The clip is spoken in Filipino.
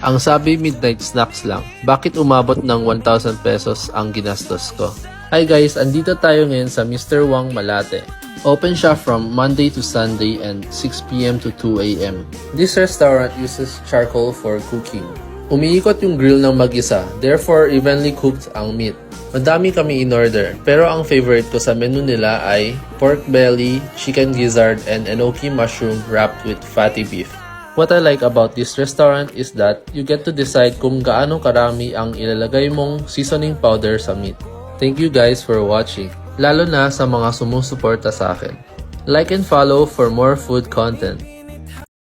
Ang sabi midnight snacks lang, bakit umabot ng 1,000 pesos ang ginastos ko? Hi guys, andito tayo ngayon sa Mr. Wang Malate. Open siya from Monday to Sunday and 6 p.m. to 2 a.m. This restaurant uses charcoal for cooking. Umiikot yung grill ng mag-isa, therefore evenly cooked ang meat. Madami kami in order, pero ang favorite ko sa menu nila ay pork belly, chicken gizzard, and enoki mushroom wrapped with fatty beef. What I like about this restaurant is that you get to decide kung gaano karami ang ilalagay mong seasoning powder sa meat. Thank you guys for watching, lalo na sa mga sumusuporta sa akin. Like and follow for more food content.